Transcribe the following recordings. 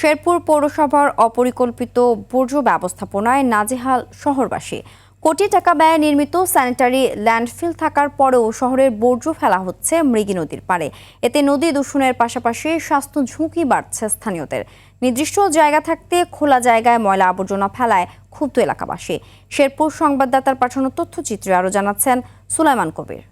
শেরপুর পৌরসভার অপরিকল্পিত বর্জ্য ব্যবস্থাপনায় নাজেহাল শহরবাসী। কোটি টাকা ব্যয়ে নির্মিত স্যানিটারি ল্যান্ডফিল থাকার পরেও শহরের বর্জ্য ফেলা হচ্ছে মৃগী নদীর পাড়ে। এতে নদী দূষণের পাশাপাশি স্বাস্থ্য ঝুঁকি বাড়ছে স্থানীয়দের। নির্দিষ্ট জায়গা থাকতে খোলা জায়গায় ময়লা আবর্জনা ফেলায় ক্ষুব্ধ এলাকাবাসী। শেরপুর সংবাদদাতার পাঠানো তথ্যচিত্রে আরও জানাচ্ছেন সুলাইমান কবির।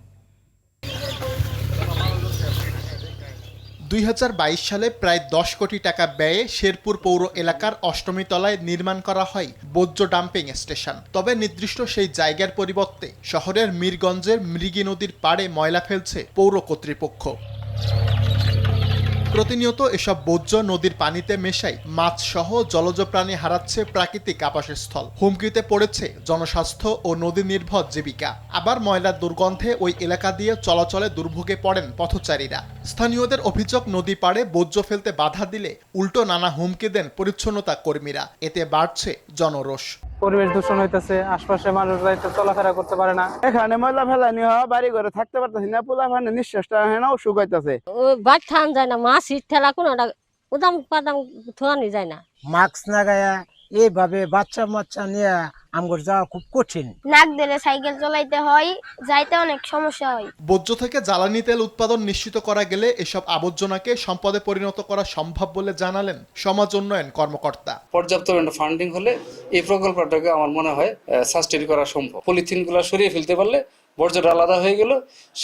2022 সালে প্রায় 10 কোটি টাকা ব্যয়ে শেরপুর পৌর এলাকার অষ্টমী তলায় নির্মাণ করা হয় বর্জ্য ডাম্পিং স্টেশন। তবে নির্দিষ্ট সেই জায়গার পরিবর্তে শহরের মিরগঞ্জের মৃগী নদীর পাড়ে ময়লা ফেলছে পৌর কর্তৃপক্ষ। প্রতিনিয়ত এসব বর্জ্য নদীর পানিতে মেশাই মাছ সহ জলজ প্রাণী হারাচ্ছে প্রাকৃতিক আবাসস্থল। হুমকিতে পড়েছে জনস্বাস্থ্য ও নদী নির্ভর জীবিকা। আবার ময়লার দুর্গন্ধে ওই এলাকা দিয়ে চলাচলে দুর্ভোগে পড়েন পথচারীরা। স্থানীয়দের অভিযোগ, নদী পাড়ে বর্জ্য ফেলতে বাধা দিলে উল্টো নানা হুমকি দেন পরিচ্ছন্নতা কর্মীরা। এতে বাড়ছে জনরোষ। পরিবেশ দূষণ হইতেছে, আশপাশে মানুষ যাইতে চলাফেরা করতে পারে না। এখানে ময়লা ফেলানি হয়, বাড়ি ঘরে থাকতে পারতেছি না, পোলা ফানে নিঃশ্বাসটা হয় না, অসুখ হইতেছে। বাদ ঠান যায় না, মাছ হিট ঠেলা কোনোটা উদাম পাদাম থোয়ানি যায় না। মাস্ক না গায়া এইভাবে বাচ্চা মাচ্চা নিয়ে আমগর যাওয়া খুব কঠিন। নাক দিলে সাইকেল চালাইতে হয়, যাইতে অনেক সমস্যা হয়। বর্জ্য থেকে জ্বালানি তেল উৎপাদন নিশ্চিত করা গেলে এসব আবর্জনাকে সম্পদে পরিণত করা সম্ভব বলে জানালেন সমাজ উন্নয়ন কর্মকর্তা। পর্যাপ্ত ফান্ডিং হলে এই প্রকল্পটাকে আমার মনে হয় সাস্টেইন করা সম্ভব। পলিথিনগুলো সরিয়ে ফেলতে পারলে বর্জ্যটা আলাদা হয়ে গেল,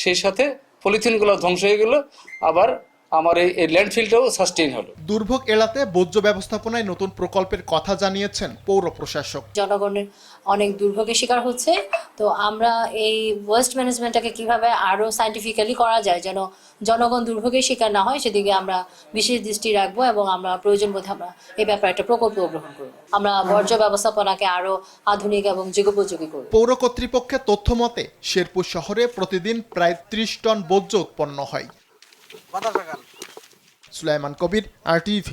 সেই সাথে পলিথিনগুলো ধ্বংস হয়ে গেল, আবার আমার এই ল্যান্ডফিলটাও সাস্টেইন হলো। দুর্ভোগ এড়াতে বর্জ্য ব্যবস্থাপনায় নতুন প্রকল্পের কথা জানিয়েছেন পৌর প্রশাসক। জনগণের অনেক দুর্ভোগের শিকার হচ্ছে, তো আমরা এই ওয়েস্ট ম্যানেজমেন্টটাকে কিভাবে আরো সায়েন্টিফিক্যালি করা যায় যেন জনগণ দুর্ভোগের শিকার না হয় সেদিকে আমরা বিশেষ দৃষ্টি রাখবো এবং আমরা প্রয়োজন বোধে আমরা এই ব্যাপারে একটা প্রকল্প গ্রহণ করব। আমরা বর্জ্য ব্যবস্থাপনাকে আরো আধুনিক এবং যুগোপযোগী করব। পৌর কর্তৃপক্ষের তথ্য মতে শেরপুর শহরে প্রতিদিন প্রায় 30 টন বর্জ্য উৎপন্ন হয়। সুলাইমান কবির, RTV।